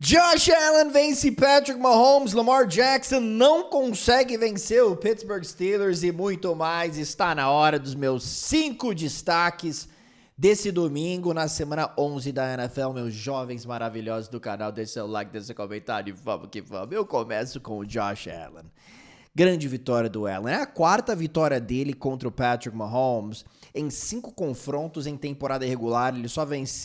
Josh Allen vence Patrick Mahomes, Lamar Jackson não consegue vencer o Pittsburgh Steelers e muito mais. Está na hora dos meus 5 destaques desse domingo, na semana 11 da NFL. Meus jovens maravilhosos do canal, deixe seu like, deixe seu comentário e vamos que vamos. Eu começo com o Josh Allen. Grande vitória do Allen. É a quarta vitória dele contra o Patrick Mahomes em 5 confrontos em temporada regular.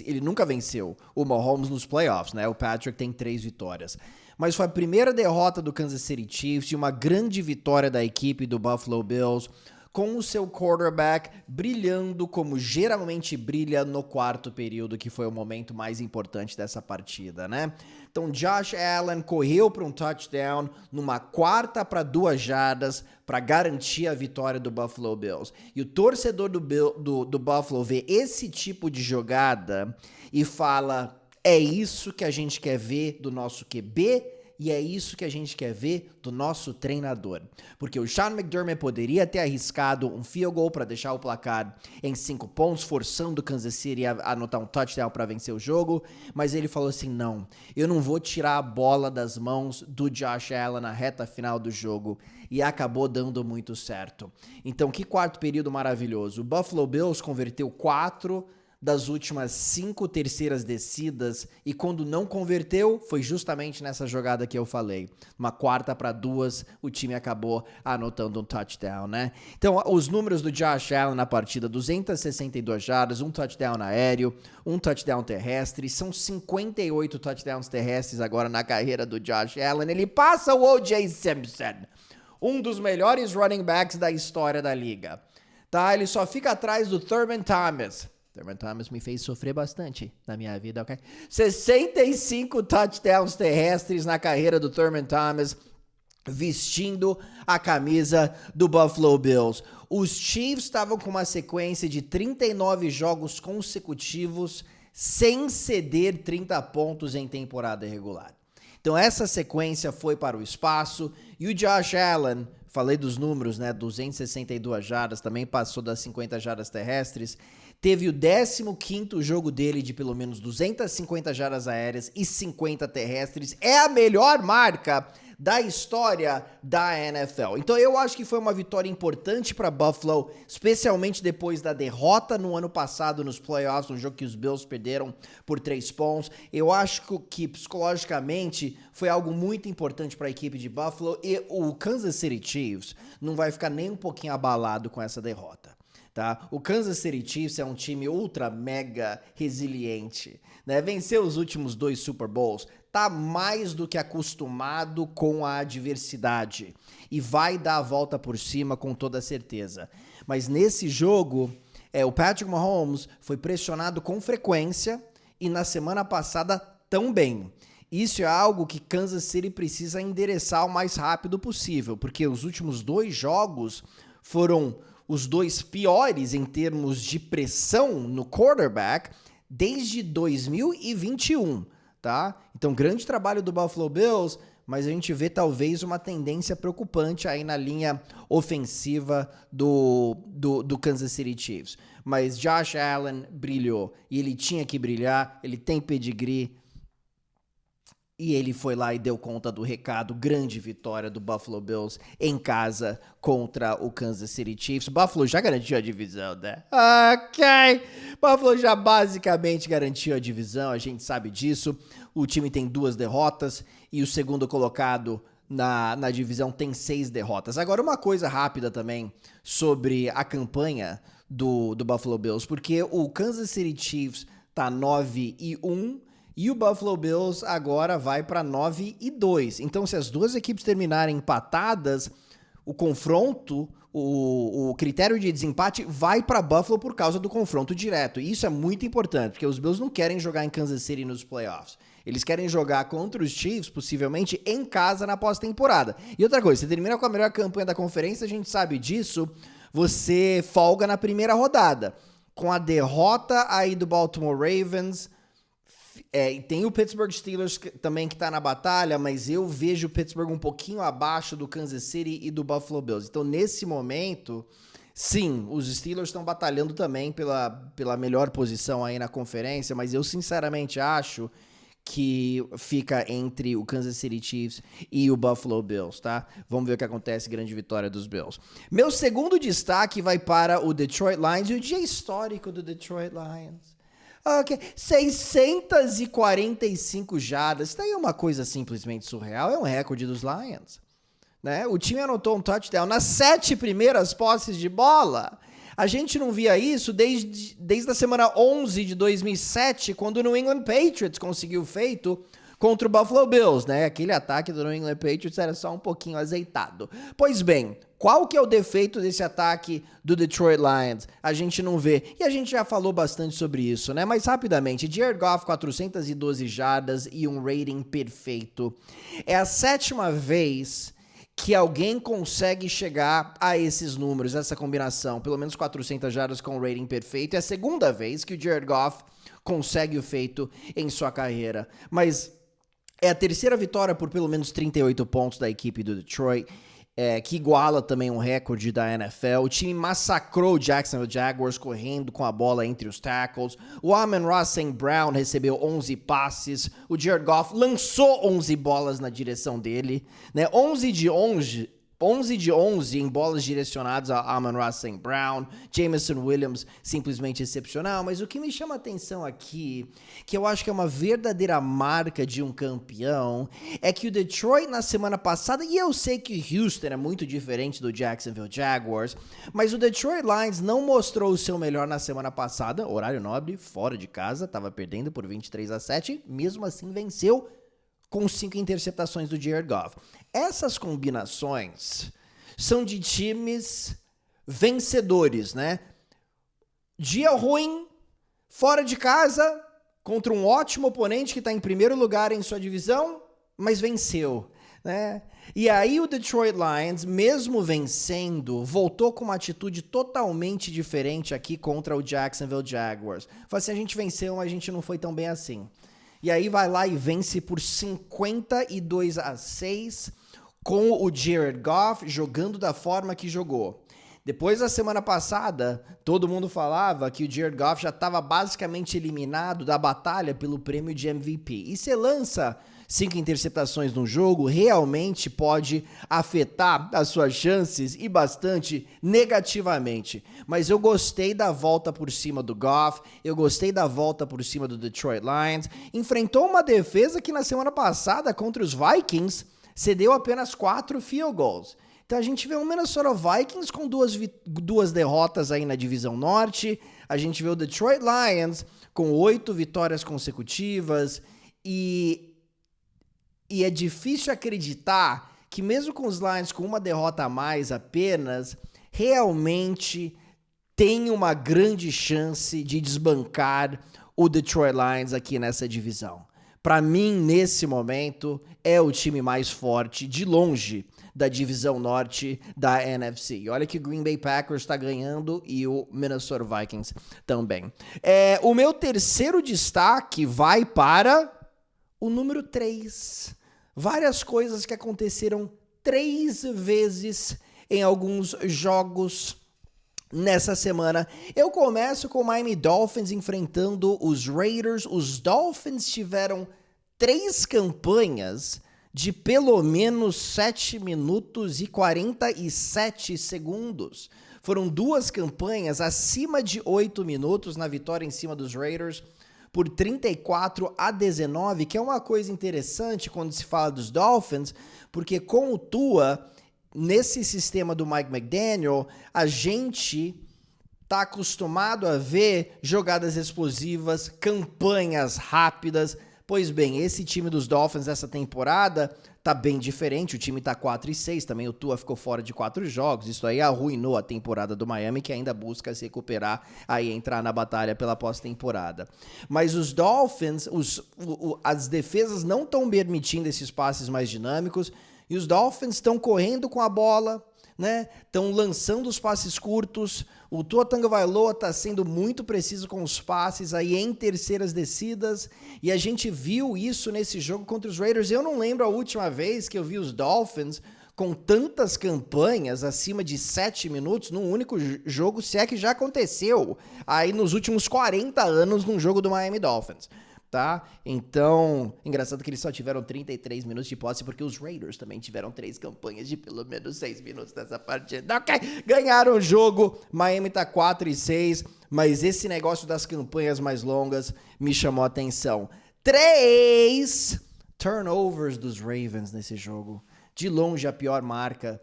Ele nunca venceu o Mahomes nos playoffs, né? O Patrick tem 3 vitórias. Mas foi a primeira derrota do Kansas City Chiefs e uma grande vitória da equipe do Buffalo Bills, com o seu quarterback brilhando como geralmente brilha no quarto período, que foi o momento mais importante dessa partida, né? Então, Josh Allen correu para um touchdown numa 4ª para 2 jardas para garantir a vitória do Buffalo Bills. E o torcedor do Buffalo vê esse tipo de jogada e fala: é isso que a gente quer ver do nosso QB, e é isso que a gente quer ver do nosso treinador. Porque o Sean McDermott poderia ter arriscado um field goal para deixar o placar em 5 pontos, forçando o Kansas City a anotar um touchdown para vencer o jogo, mas ele falou assim: não, eu não vou tirar a bola das mãos do Josh Allen na reta final do jogo, e acabou dando muito certo. Então, que quarto período maravilhoso. O Buffalo Bills converteu 4 das últimas 5 terceiras descidas, e quando não converteu, foi justamente nessa jogada que eu falei. Uma 4ª para 2, o time acabou anotando um touchdown, né? Então, os números do Josh Allen na partida: 262 jardas, um touchdown aéreo, um touchdown terrestre, são 58 touchdowns terrestres agora na carreira do Josh Allen. Ele passa o O.J. Simpson, um dos melhores running backs da história da liga, tá? Ele só fica atrás do Thurman Thomas. Thurman Thomas me fez sofrer bastante na minha vida, ok? 65 touchdowns terrestres na carreira do Thurman Thomas, vestindo a camisa do Buffalo Bills. Os Chiefs estavam com uma sequência de 39 jogos consecutivos sem ceder 30 pontos em temporada regular. Então essa sequência foi para o espaço, e o Josh Allen, falei dos números, né? 262 jardas, também passou das 50 jardas terrestres. Teve o 15º jogo dele de pelo menos 250 jardas aéreas e 50 terrestres. É a melhor marca da história da NFL. Então eu acho que foi uma vitória importante para Buffalo, especialmente depois da derrota no ano passado nos playoffs, um jogo que os Bills perderam por 3 pontos. Eu acho que psicologicamente foi algo muito importante para a equipe de Buffalo, e o Kansas City Chiefs não vai ficar nem um pouquinho abalado com essa derrota. Tá? O Kansas City Chiefs é um time ultra mega resiliente, né? Venceu os últimos 2 Super Bowls, tá mais do que acostumado com a adversidade e vai dar a volta por cima com toda certeza. Mas nesse jogo, o Patrick Mahomes foi pressionado com frequência, e na semana passada também. Isso é algo que Kansas City precisa endereçar o mais rápido possível, porque os últimos 2 jogos foram os 2 piores em termos de pressão no quarterback desde 2021, tá? Então, grande trabalho do Buffalo Bills, mas a gente vê talvez uma tendência preocupante aí na linha ofensiva do Kansas City Chiefs. Mas Josh Allen brilhou, e ele tinha que brilhar, ele tem pedigree, e ele foi lá e deu conta do recado. Grande vitória do Buffalo Bills em casa contra o Kansas City Chiefs. Buffalo já garantiu a divisão, né? Ok! Buffalo já basicamente garantiu a divisão, a gente sabe disso. O time tem 2 derrotas e o segundo colocado na divisão tem 6 derrotas. Agora, uma coisa rápida também sobre a campanha do Buffalo Bills, porque o Kansas City Chiefs tá 9-1, e o Buffalo Bills agora vai para 9-2. Então, se as 2 equipes terminarem empatadas, o confronto, o critério de desempate vai para Buffalo por causa do confronto direto. E isso é muito importante, porque os Bills não querem jogar em Kansas City nos playoffs. Eles querem jogar contra os Chiefs, possivelmente em casa na pós-temporada. E outra coisa, você termina com a melhor campanha da conferência, a gente sabe disso, você folga na primeira rodada. Com a derrota aí do Baltimore Ravens, e tem o Pittsburgh Steelers também que tá na batalha, mas eu vejo o Pittsburgh um pouquinho abaixo do Kansas City e do Buffalo Bills. Então, nesse momento, sim, os Steelers estão batalhando também pela melhor posição aí na conferência, mas eu sinceramente acho que fica entre o Kansas City Chiefs e o Buffalo Bills, tá? Vamos ver o que acontece, grande vitória dos Bills. Meu segundo destaque vai para o Detroit Lions e o dia histórico do Detroit Lions. Ok, 645 jardas, isso daí é uma coisa simplesmente surreal, é um recorde dos Lions, né? O time anotou um touchdown nas 7 primeiras posses de bola. A gente não via isso desde a semana 11 de 2007, quando o New England Patriots conseguiu feito contra o Buffalo Bills, né? Aquele ataque do New England Patriots era só um pouquinho azeitado. Pois bem, qual que é o defeito desse ataque do Detroit Lions? A gente não vê. E a gente já falou bastante sobre isso, né? Mas rapidamente, Jared Goff, 412 jardas e um rating perfeito. É a 7ª vez que alguém consegue chegar a esses números, essa combinação, pelo menos 400 jardas com rating perfeito. É a 2ª vez que o Jared Goff consegue o feito em sua carreira. Mas é a 3ª vitória por pelo menos 38 pontos da equipe do Detroit, que iguala também um recorde da NFL. O time massacrou o Jacksonville Jaguars correndo com a bola entre os tackles. O Amon-Ra St. Brown recebeu 11 passes. O Jared Goff lançou 11 bolas na direção dele, né? 11 de 11 em bolas direcionadas a Amon-Ra St. Brown. Jameson Williams, simplesmente excepcional. Mas o que me chama a atenção aqui, que eu acho que é uma verdadeira marca de um campeão, é que o Detroit na semana passada, e eu sei que Houston é muito diferente do Jacksonville Jaguars, mas o Detroit Lions não mostrou o seu melhor na semana passada, horário nobre, fora de casa, estava perdendo por 23-7, mesmo assim venceu com 5 interceptações do Jared Goff. Essas combinações são de times vencedores, né? Dia ruim, fora de casa, contra um ótimo oponente que está em primeiro lugar em sua divisão, mas venceu, né? E aí o Detroit Lions, mesmo vencendo, voltou com uma atitude totalmente diferente aqui contra o Jacksonville Jaguars. Falou assim, a gente venceu, mas a gente não foi tão bem assim. E aí vai lá e vence por 52-6 com o Jared Goff jogando da forma que jogou. Depois da semana passada, todo mundo falava que o Jared Goff já estava basicamente eliminado da batalha pelo prêmio de MVP. E você lança 5 interceptações no jogo, realmente pode afetar as suas chances e bastante negativamente. Mas eu gostei da volta por cima do Goff, eu gostei da volta por cima do Detroit Lions. Enfrentou uma defesa que na semana passada contra os Vikings cedeu apenas 4 field goals. Então a gente vê o Minnesota Vikings com duas derrotas aí na divisão norte, a gente vê o Detroit Lions com 8 vitórias consecutivas e é difícil acreditar que mesmo com os Lions com uma derrota a mais apenas, realmente tem uma grande chance de desbancar o Detroit Lions aqui nessa divisão. Para mim, nesse momento, é o time mais forte, de longe, da divisão norte da NFC. E olha que o Green Bay Packers está ganhando e o Minnesota Vikings também. O meu terceiro destaque vai para o número 3. Várias coisas que aconteceram 3 vezes em alguns jogos nessa semana. Eu começo com o Miami Dolphins enfrentando os Raiders. Os Dolphins tiveram 3 campanhas de pelo menos 7 minutos e 47 segundos. Foram 2 campanhas acima de 8 minutos na vitória em cima dos Raiders por 34-19, que é uma coisa interessante quando se fala dos Dolphins, porque com o Tua, nesse sistema do Mike McDaniel, a gente tá acostumado a ver jogadas explosivas, campanhas rápidas. Pois bem, esse time dos Dolphins essa temporada tá bem diferente, o time tá 4-6, também o Tua ficou fora de 4 jogos, isso aí arruinou a temporada do Miami, que ainda busca se recuperar, aí entrar na batalha pela pós-temporada. Mas os Dolphins, as defesas não estão permitindo esses passes mais dinâmicos, e os Dolphins estão correndo com a bola, né? Estão lançando os passes curtos. O Tua Tagovailoa está sendo muito preciso com os passes aí em terceiras descidas, e a gente viu isso nesse jogo contra os Raiders. Eu não lembro a última vez que eu vi os Dolphins com tantas campanhas acima de 7 minutos num único jogo, se é que já aconteceu aí nos últimos 40 anos num jogo do Miami Dolphins. tá? Então, engraçado que eles só tiveram 33 minutos de posse, porque os Raiders também tiveram 3 campanhas de pelo menos 6 minutos nessa partida. Ok, ganharam o jogo, Miami tá 4-6, mas esse negócio das campanhas mais longas me chamou a atenção. 3 turnovers dos Ravens nesse jogo. De longe a pior marca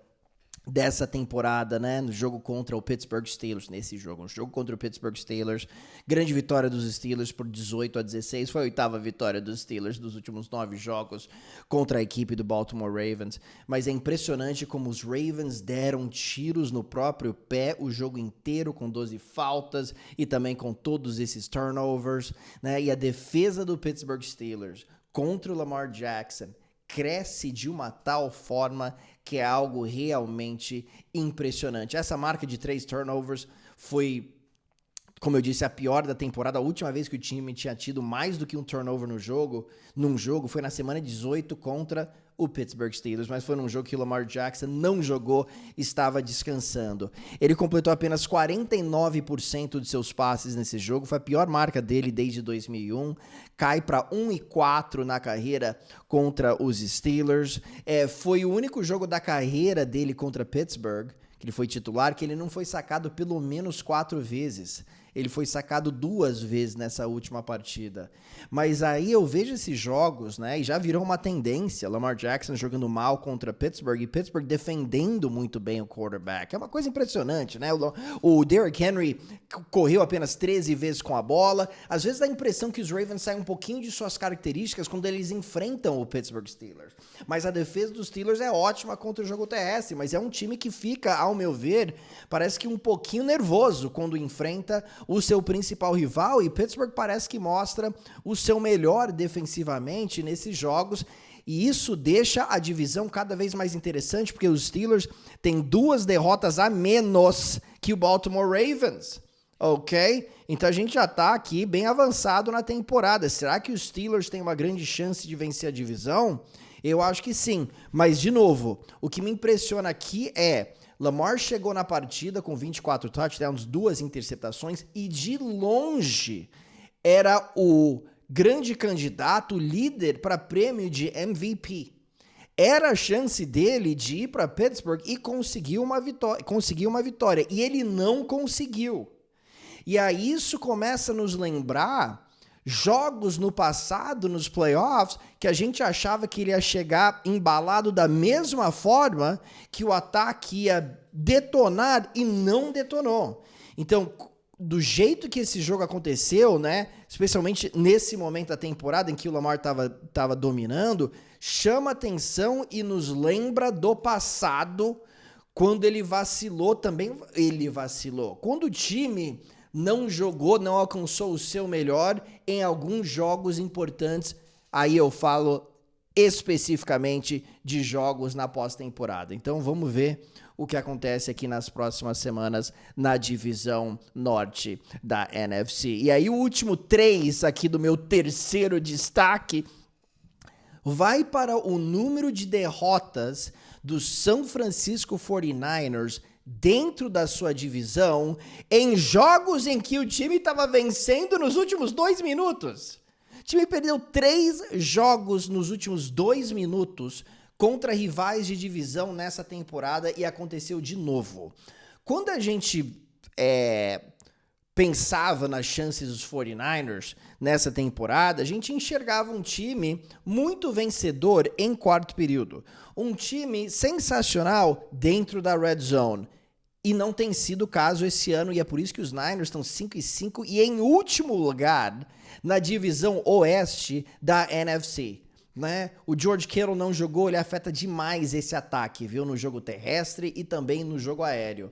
dessa temporada, né, no jogo contra o Pittsburgh Steelers, no jogo contra o Pittsburgh Steelers, grande vitória dos Steelers por 18-16, foi a 8ª vitória dos Steelers dos últimos 9 jogos contra a equipe do Baltimore Ravens, mas é impressionante como os Ravens deram tiros no próprio pé o jogo inteiro, com 12 faltas e também com todos esses turnovers, né, e a defesa do Pittsburgh Steelers contra o Lamar Jackson cresce de uma tal forma que é algo realmente impressionante. Essa marca de 3 turnovers foi, como eu disse, a pior da temporada. A última vez que o time tinha tido mais do que um turnover num jogo foi na semana 18 contra o Pittsburgh Steelers, mas foi num jogo que o Lamar Jackson não jogou, estava descansando. Ele completou apenas 49% de seus passes nesse jogo, foi a pior marca dele desde 2001, cai para 1-4 na carreira contra os Steelers. Foi o único jogo da carreira dele contra Pittsburgh, que ele foi titular, que ele não foi sacado pelo menos 4 vezes. Ele foi sacado 2 vezes nessa última partida. Mas aí eu vejo esses jogos, né, e já virou uma tendência, Lamar Jackson jogando mal contra Pittsburgh, e Pittsburgh defendendo muito bem o quarterback. É uma coisa impressionante, né? O Derrick Henry correu apenas 13 vezes com a bola. Às vezes dá a impressão que os Ravens saem um pouquinho de suas características quando eles enfrentam o Pittsburgh Steelers. Mas a defesa dos Steelers é ótima contra o jogo terrestre, mas é um time que fica, ao meu ver, parece que um pouquinho nervoso quando enfrenta o seu principal rival, e Pittsburgh parece que mostra o seu melhor defensivamente nesses jogos, e isso deixa a divisão cada vez mais interessante, porque os Steelers têm 2 derrotas a menos que o Baltimore Ravens, ok? Então a gente já tá aqui bem avançado na temporada. Será que os Steelers têm uma grande chance de vencer a divisão? Eu acho que sim, mas de novo, o que me impressiona aqui é Lamar chegou na partida com 24 touchdowns, 2 interceptações e de longe era o grande candidato, líder para prêmio de MVP. Era a chance dele de ir para Pittsburgh e conseguir uma vitória. E ele não conseguiu. E aí isso começa a nos lembrar jogos no passado, nos playoffs, que a gente achava que ele ia chegar embalado da mesma forma, que o ataque ia detonar e não detonou. Então, do jeito que esse jogo aconteceu, né, especialmente nesse momento da temporada em que o Lamar estava dominando, chama atenção e nos lembra do passado, quando ele vacilou também. Quando o time não jogou, não alcançou o seu melhor em alguns jogos importantes. Aí eu falo especificamente de jogos na pós-temporada. Então vamos ver o que acontece aqui nas próximas semanas na divisão norte da NFC. E aí o último 3 aqui do meu terceiro destaque vai para o número de derrotas do San Francisco 49ers dentro da sua divisão, em jogos em que o time estava vencendo nos últimos 2 minutos. O time perdeu 3 jogos nos últimos 2 minutos contra rivais de divisão nessa temporada, e aconteceu de novo. Quando a gente pensava nas chances dos 49ers nessa temporada, a gente enxergava um time muito vencedor em quarto período. Um time sensacional dentro da red zone. E não tem sido o caso esse ano, e é por isso que os Niners estão 5-5 e em último lugar na divisão oeste da NFC. Né? O George Kittle não jogou, ele afeta demais esse ataque, viu? No jogo terrestre e também no jogo aéreo.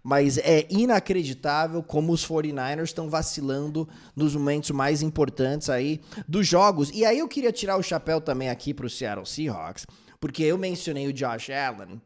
Mas é inacreditável como os 49ers estão vacilando nos momentos mais importantes aí dos jogos. E aí eu queria tirar o chapéu também aqui para o Seattle Seahawks, porque eu mencionei o Josh Allen,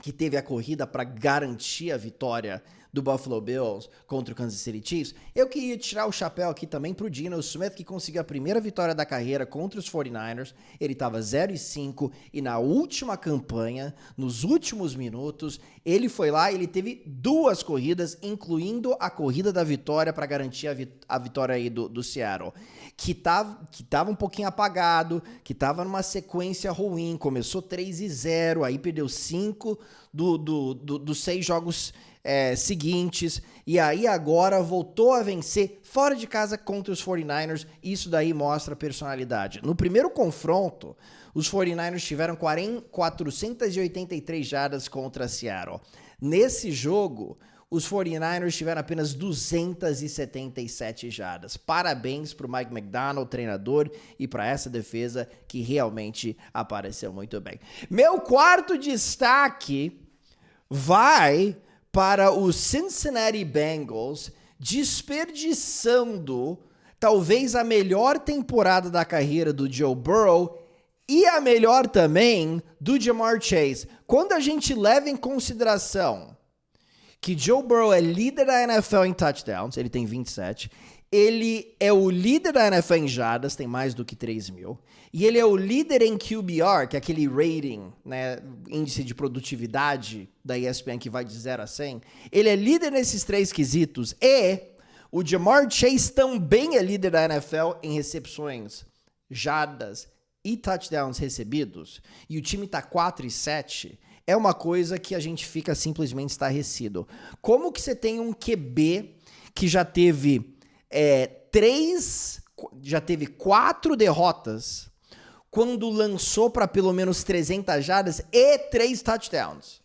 que teve a corrida para garantir a vitória do Buffalo Bills contra o Kansas City Chiefs, eu queria tirar o chapéu aqui também pro Geno Smith, que conseguiu a primeira vitória da carreira contra os 49ers. Ele estava 0-5 e na última campanha, nos últimos minutos, ele foi lá e ele teve 2 corridas, incluindo a corrida da vitória para garantir a vitória aí do Seattle, que tava um pouquinho apagado, que tava numa sequência ruim, começou 3-0, aí perdeu 5 dos 6 jogos seguintes, e aí agora voltou a vencer fora de casa contra os 49ers. Isso daí mostra personalidade. No primeiro confronto, os 49ers tiveram 483 jardas contra Seattle. Nesse jogo, os 49ers tiveram apenas 277 jardas. Parabéns para o Mike Macdonald, treinador, e para essa defesa que realmente apareceu muito bem. Meu quarto destaque vai para os Cincinnati Bengals, desperdiçando talvez a melhor temporada da carreira do Joe Burrow e a melhor também do Ja'Marr Chase. Quando a gente leva em consideração que Joe Burrow é líder da NFL em touchdowns, ele tem 27, ele é o líder da NFL em jardas, tem mais do que 3.000, e ele é o líder em QBR, que é aquele rating, né, índice de produtividade da ESPN que vai de 0 a 100, ele é líder nesses 3 quesitos, e o Ja'Marr Chase também é líder da NFL em recepções, jardas e touchdowns recebidos, e o time tá 4-7, é uma coisa que a gente fica simplesmente estarrecido. Como que você tem um QB que já teve 4 derrotas quando lançou para pelo menos 300 jardas e 3 touchdowns?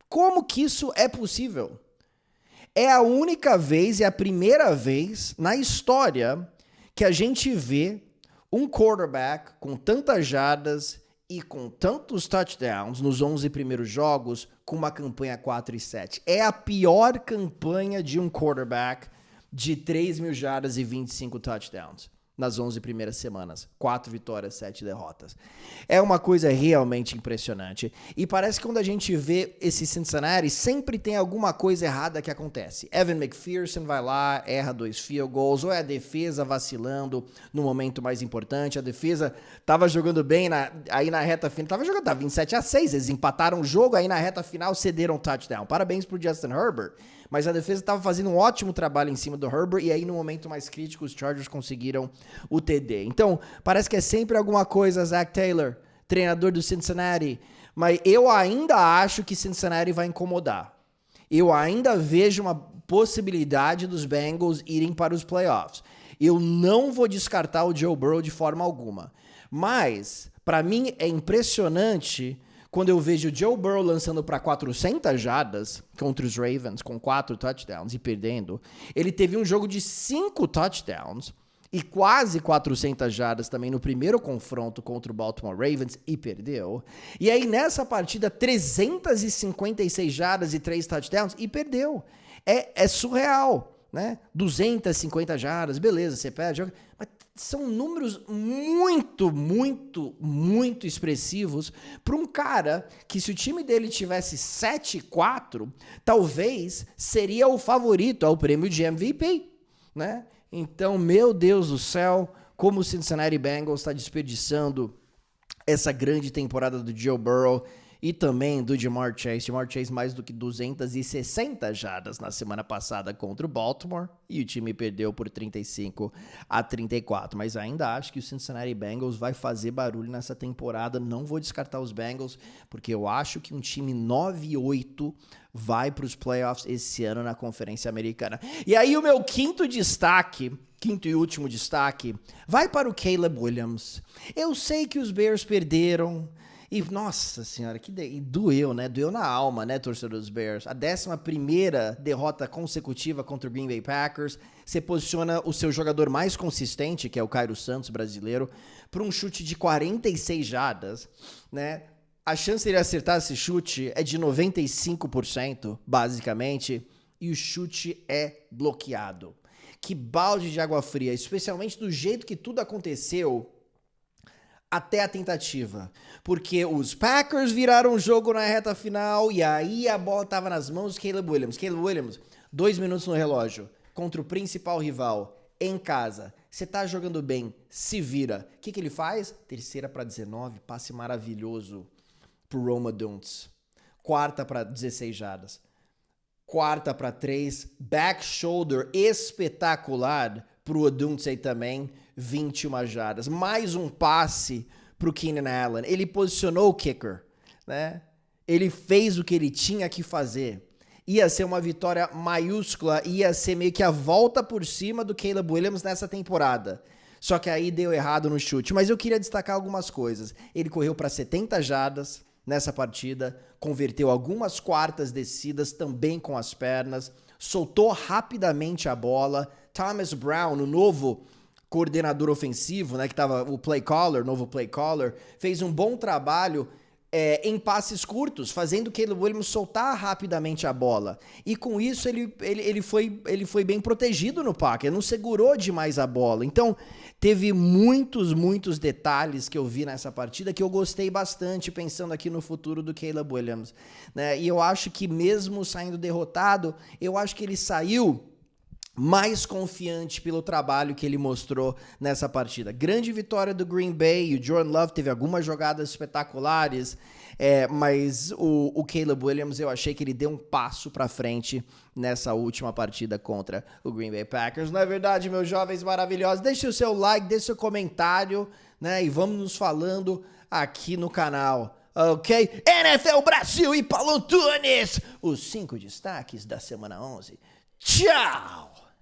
Como que isso é possível? É a única vez, é a primeira vez na história que a gente vê um quarterback com tantas jardas e com tantos touchdowns nos 11 primeiros jogos com uma campanha 4-7. É a pior campanha de um quarterback de 3.000 jardas e 25 touchdowns nas 11 primeiras semanas. 4 vitórias, 7 derrotas. É uma coisa realmente impressionante. E parece que quando a gente vê esse Cincinnati, sempre tem alguma coisa errada que acontece. Evan McPherson vai lá, erra 2 field goals, ou é a defesa vacilando no momento mais importante. A defesa tava jogando bem aí na reta final. Tava 27-6, eles empataram o jogo, aí na reta final cederam touchdown. Parabéns pro Justin Herbert. Mas a defesa estava fazendo um ótimo trabalho em cima do Herbert, e aí no momento mais crítico os Chargers conseguiram o TD. Então, parece que é sempre alguma coisa, Zach Taylor, treinador do Cincinnati, mas eu ainda acho que Cincinnati vai incomodar. Eu ainda vejo uma possibilidade dos Bengals irem para os playoffs. Eu não vou descartar o Joe Burrow de forma alguma, mas para mim é impressionante quando eu vejo o Joe Burrow lançando para 400 jardas contra os Ravens com 4 touchdowns e perdendo. Ele teve um jogo de 5 touchdowns e quase 400 jardas também no primeiro confronto contra o Baltimore Ravens e perdeu. E aí nessa partida 356 jardas e 3 touchdowns e perdeu. É surreal, né? 250 jardas, beleza, você perde, mas são números muito, muito, muito expressivos para um cara que, se o time dele tivesse 7-4, talvez seria o favorito ao prêmio de MVP, né? Então, meu Deus do céu, como o Cincinnati Bengals está desperdiçando essa grande temporada do Joe Burrow e também do Ja'Marr Chase. Ja'Marr Chase mais do que 260 jardas na semana passada contra o Baltimore, e o time perdeu por 35-34. Mas ainda acho que o Cincinnati Bengals vai fazer barulho nessa temporada. Não vou descartar os Bengals, porque eu acho que um time 9-8 vai para os playoffs esse ano na Conferência Americana. E aí o meu quinto e último destaque, vai para o Caleb Williams. Eu sei que os Bears perderam, e, nossa senhora, e doeu, né? Doeu na alma, né, torcedor dos Bears? A 11ª derrota consecutiva contra o Green Bay Packers. Você posiciona o seu jogador mais consistente, que é o Cairo Santos, brasileiro, para um chute de 46 jardas, né? A chance de ele acertar esse chute é de 95%, basicamente, e o chute é bloqueado. Que balde de água fria, especialmente do jeito que tudo aconteceu até a tentativa, porque os Packers viraram o jogo na reta final e aí a bola estava nas mãos de Caleb Williams. Caleb Williams, 2 minutos no relógio, contra o principal rival, em casa. Você tá jogando bem, se vira. O que ele faz? 3ª para 19, passe maravilhoso pro Rome Odunze. 4ª para 16 jardas. 4ª para 3, back shoulder espetacular pro Odunze aí também, 21 jardas. Mais um passe pro Keenan Allen. Ele posicionou o kicker, né? Ele fez o que ele tinha que fazer. Ia ser uma vitória maiúscula, ia ser meio que a volta por cima do Caleb Williams nessa temporada. Só que aí deu errado no chute. Mas eu queria destacar algumas coisas. Ele correu para 70 jardas nessa partida, converteu algumas quartas descidas também com as pernas, soltou rapidamente a bola. Thomas Brown, o novo coordenador ofensivo, né, que tava o play caller, novo play caller, fez um bom trabalho em passes curtos, fazendo o Caleb Williams soltar rapidamente a bola. E com isso ele foi bem protegido no pocket, não segurou demais a bola. Então, teve muitos detalhes que eu vi nessa partida que eu gostei bastante, pensando aqui no futuro do Caleb Williams, né? E eu acho que mesmo saindo derrotado, eu acho que ele saiu mais confiante pelo trabalho que ele mostrou nessa partida. Grande vitória do Green Bay, o Jordan Love teve algumas jogadas espetaculares, mas o Caleb Williams, eu achei que ele deu um passo pra frente nessa última partida contra o Green Bay Packers. Não é verdade, meus jovens maravilhosos? Deixe o seu like, deixe o seu comentário, né? E vamos nos falando aqui no canal. Ok? NFL Brasil e Paulo Antunes, os 5 destaques da semana 11. Tchau!